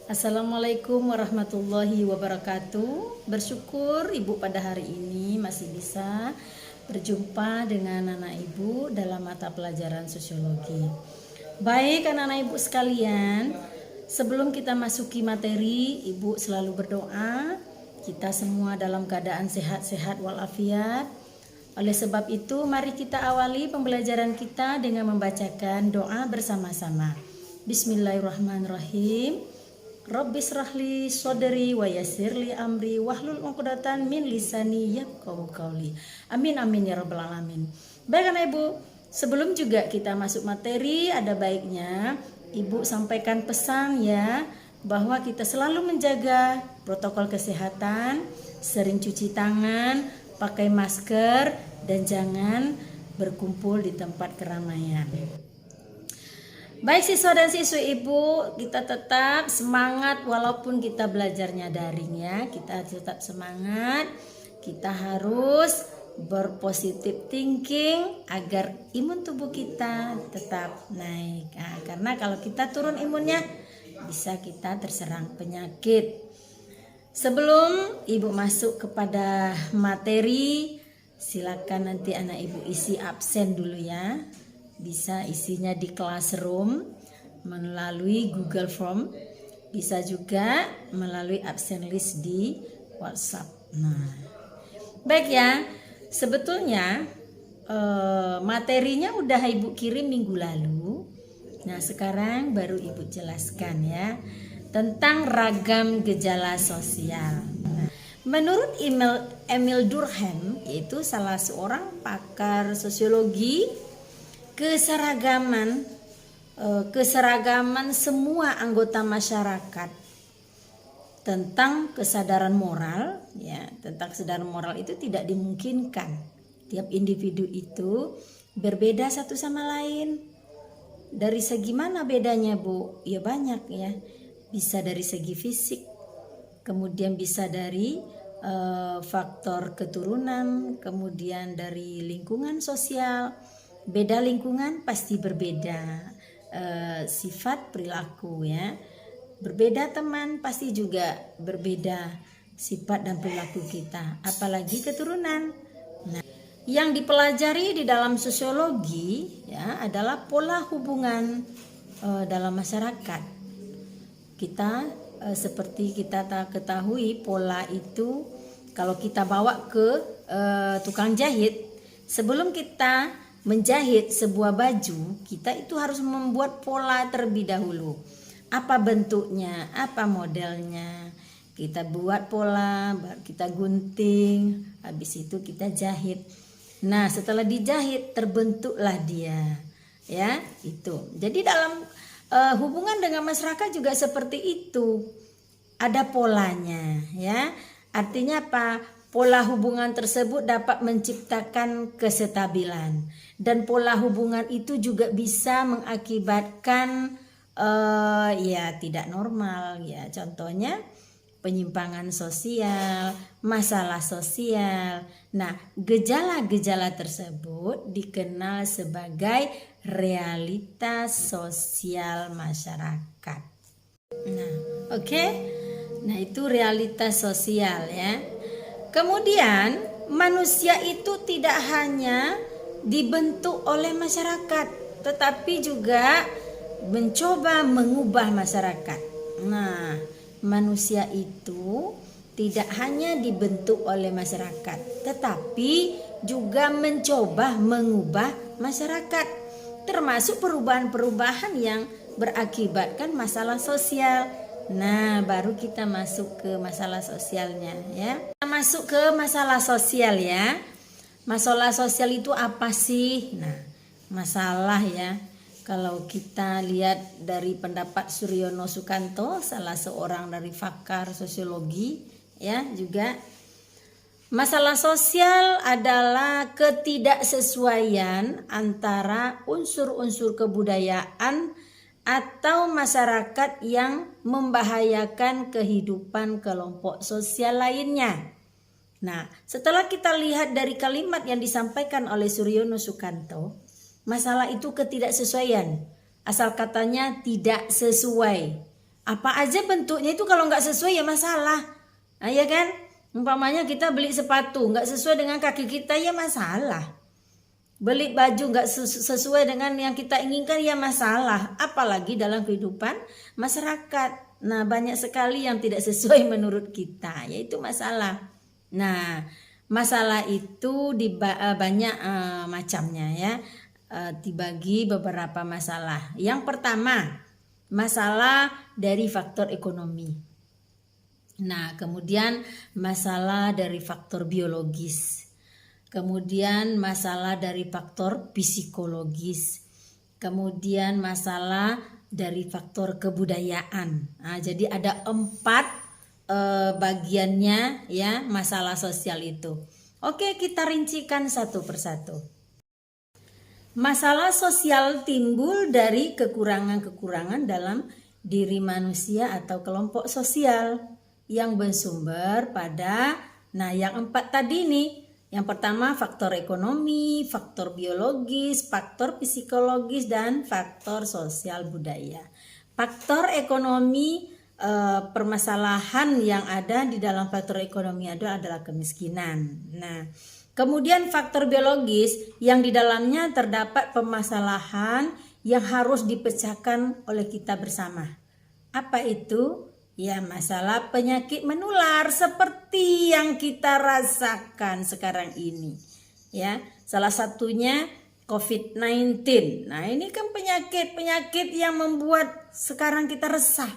Assalamualaikum warahmatullahi wabarakatuh. Bersyukur Ibu pada hari ini masih bisa berjumpa dengan anak Ibu dalam mata pelajaran sosiologi. Baik anak-anak Ibu sekalian, sebelum kita masuki materi, Ibu selalu berdoa kita semua dalam keadaan sehat-sehat walafiat. Oleh sebab itu, mari kita awali pembelajaran kita dengan membacakan doa bersama-sama. Bismillahirrahmanirrahim. Rabbis rahli sodri wa yassirli amri wahlul 'uqdatan min lisani yafqahu qawli. Amin amin ya rabbal alamin. Baik anak Ibu, sebelum juga kita masuk materi, ada baiknya Ibu sampaikan pesan ya, bahwa kita selalu menjaga protokol kesehatan, sering cuci tangan, pakai masker, dan jangan berkumpul di tempat keramaian. Baik siswa dan siswi Ibu, kita tetap semangat walaupun kita belajarnya daring ya. Kita tetap semangat, kita harus berpositif thinking agar imun tubuh kita tetap naik. Nah, karena kalau kita turun imunnya, bisa kita terserang penyakit. Sebelum Ibu masuk kepada materi, silakan nanti anak Ibu isi absen dulu ya. Bisa isinya di classroom melalui Google Form, bisa juga melalui absen list di WhatsApp. Nah, baik ya, sebetulnya materinya udah Ibu kirim minggu lalu. Nah, sekarang baru Ibu jelaskan ya tentang ragam gejala sosial. Nah, menurut Emil Durkheim, yaitu salah seorang pakar sosiologi, keseragaman semua anggota masyarakat tentang kesadaran moral ya, tentang kesadaran moral itu tidak dimungkinkan. Tiap individu itu berbeda satu sama lain. Dari segi mana bedanya, Bu? Ya banyak ya. Bisa dari segi fisik, kemudian bisa dari faktor keturunan, kemudian dari lingkungan sosial. Beda lingkungan pasti berbeda sifat perilaku ya. Berbeda teman pasti juga berbeda sifat dan perilaku kita, apalagi keturunan. Nah, yang dipelajari di dalam sosiologi ya adalah pola hubungan dalam masyarakat. Kita seperti kita ketahui, pola itu kalau kita bawa ke tukang jahit, sebelum kita menjahit sebuah baju, kita itu harus membuat pola terlebih dahulu. Apa bentuknya, apa modelnya, kita buat pola, baru kita gunting, habis itu kita jahit. Nah, setelah dijahit terbentuklah dia, ya itu. Jadi dalam hubungan dengan masyarakat juga seperti itu, ada polanya, ya. Artinya apa? Pola hubungan tersebut dapat menciptakan kesestabilan, dan pola hubungan itu juga bisa mengakibatkan ya tidak normal ya. Contohnya penyimpangan sosial, masalah sosial. Nah, gejala-gejala tersebut dikenal sebagai realitas sosial masyarakat. Nah, oke. Nah, itu realitas sosial ya. Kemudian manusia itu tidak hanya dibentuk oleh masyarakat, tetapi juga mencoba mengubah masyarakat. Nah, manusia itu tidak hanya dibentuk oleh masyarakat, tetapi juga mencoba mengubah masyarakat, termasuk perubahan-perubahan yang berakibatkan masalah sosial. Nah, baru kita masuk ke masalah sosialnya ya. Kita masuk ke masalah sosial ya. Masalah sosial itu apa sih? Nah, masalah ya. Kalau kita lihat dari pendapat Suryono Sukanto, salah seorang dari pakar sosiologi ya juga, masalah sosial adalah ketidaksesuaian antara unsur-unsur kebudayaan atau masyarakat yang membahayakan kehidupan kelompok sosial lainnya. Nah, setelah kita lihat dari kalimat yang disampaikan oleh Suryono Sukanto, masalah itu ketidaksesuaian. Asal katanya tidak sesuai. Apa aja bentuknya itu kalau nggak sesuai ya masalah. Nah, ya kan? Umpamanya kita beli sepatu nggak sesuai dengan kaki kita ya masalah. Beli baju nggak sesuai dengan yang kita inginkan ya masalah. Apalagi dalam kehidupan masyarakat. Nah, banyak sekali yang tidak sesuai menurut kita, yaitu masalah. Nah, masalah itu banyak macamnya ya. Dibagi beberapa masalah. Yang pertama, masalah dari faktor ekonomi. Nah, kemudian masalah dari faktor biologis. Kemudian masalah dari faktor psikologis. Kemudian masalah dari faktor kebudayaan. Nah, jadi ada 4 bagiannya ya masalah sosial itu. Oke, kita rincikan satu persatu. Masalah sosial timbul dari kekurangan-kekurangan dalam diri manusia atau kelompok sosial yang bersumber pada yang 4 tadi nih. Yang pertama faktor ekonomi, faktor biologis, faktor psikologis, dan faktor sosial budaya. Faktor ekonomi, permasalahan yang ada di dalam faktor ekonomi adalah kemiskinan. Nah, kemudian faktor biologis yang di dalamnya terdapat permasalahan yang harus dipecahkan oleh kita bersama. Apa itu? Ya, masalah penyakit menular seperti yang kita rasakan sekarang ini. Ya, salah satunya COVID-19. Nah, ini kan penyakit yang membuat sekarang kita resah.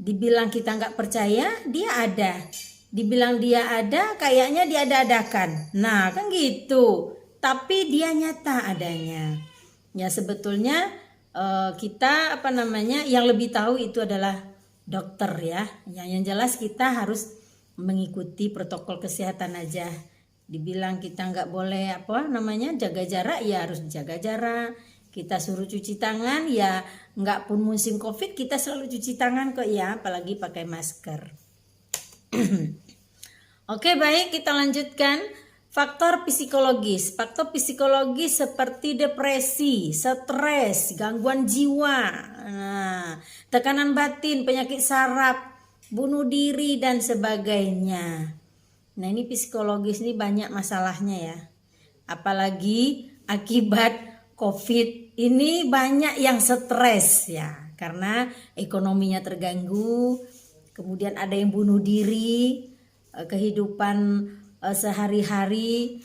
Dibilang kita nggak percaya, dia ada. Dibilang dia ada, kayaknya diada-adakan. Nah, kan gitu. Tapi dia nyata adanya. Ya, sebetulnya kita yang lebih tahu itu adalah dokter ya. Yang jelas kita harus mengikuti protokol kesehatan aja. Dibilang kita nggak boleh jaga jarak, ya harus jaga jarak. Kita suruh cuci tangan, ya nggak pun musim COVID kita selalu cuci tangan kok ya, apalagi pakai masker. Oke, baik, kita lanjutkan. Faktor psikologis. Faktor psikologis seperti depresi, stres, gangguan jiwa, tekanan batin, penyakit saraf, bunuh diri, dan sebagainya. Nah, ini psikologis ini banyak masalahnya ya. Apalagi akibat COVID ini banyak yang stres ya. Karena ekonominya terganggu, kemudian ada yang bunuh diri, kehidupan sehari-hari,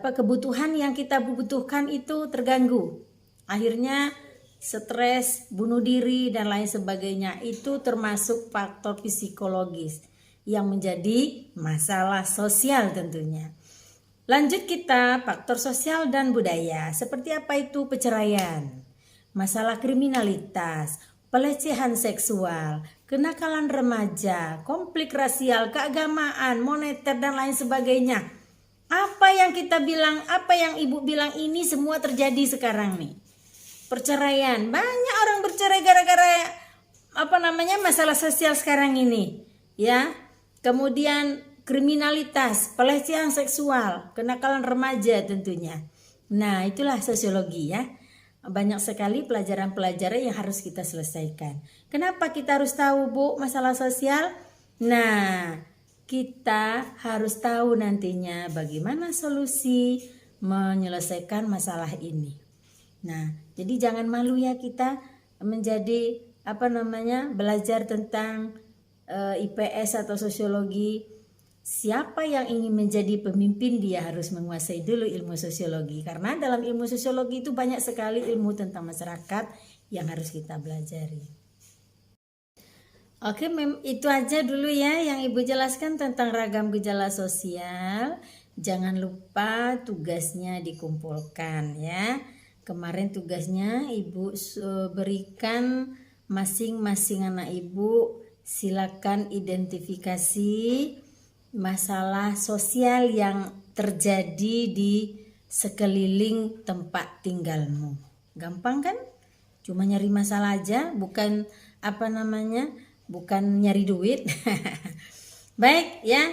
kebutuhan yang kita butuhkan itu terganggu. Akhirnya stres, bunuh diri, dan lain sebagainya. Itu termasuk faktor psikologis yang menjadi masalah sosial tentunya. Lanjut kita, faktor sosial dan budaya. Seperti apa itu? Perceraian, masalah kriminalitas, pelecehan seksual, kenakalan remaja, konflik rasial, keagamaan, moneter, dan lain sebagainya. Apa yang kita bilang, apa yang ibu bilang ini semua terjadi sekarang nih. Perceraian, banyak orang bercerai gara-gara masalah sosial sekarang ini, ya. Kemudian kriminalitas, pelecehan seksual, kenakalan remaja tentunya. Nah, itulah sosiologi ya. Banyak sekali pelajaran-pelajaran yang harus kita selesaikan. Kenapa kita harus tahu, Bu, masalah sosial? Nah, kita harus tahu nantinya bagaimana solusi menyelesaikan masalah ini. Nah, jadi jangan malu ya kita menjadi belajar tentang IPS atau sosiologi. Siapa yang ingin menjadi pemimpin, dia harus menguasai dulu ilmu sosiologi. Karena dalam ilmu sosiologi itu banyak sekali ilmu tentang masyarakat yang harus kita pelajari. Oke, itu aja dulu ya yang Ibu jelaskan tentang ragam gejala sosial. Jangan lupa tugasnya dikumpulkan ya. Kemarin tugasnya Ibu berikan masing-masing anak Ibu, silakan identifikasi masalah sosial yang terjadi di sekeliling tempat tinggalmu. Gampang kan? Cuma nyari masalah aja, bukan bukan nyari duit. Baik ya,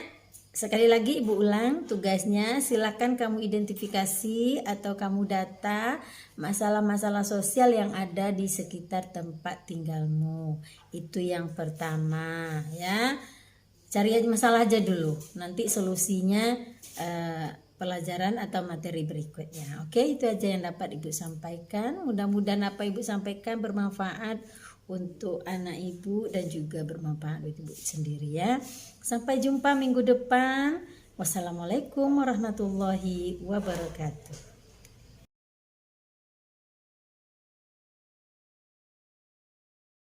Sekali lagi Ibu ulang tugasnya, silakan kamu identifikasi atau kamu data masalah-masalah sosial yang ada di sekitar tempat tinggalmu. Itu yang pertama ya. Cari aja masalah aja dulu, nanti solusinya pelajaran atau materi berikutnya. Oke, itu aja yang dapat Ibu sampaikan. Mudah-mudahan apa Ibu sampaikan bermanfaat untuk anak Ibu dan juga bermanfaat untuk Ibu sendiri ya. Sampai jumpa minggu depan. Wassalamualaikum warahmatullahi wabarakatuh.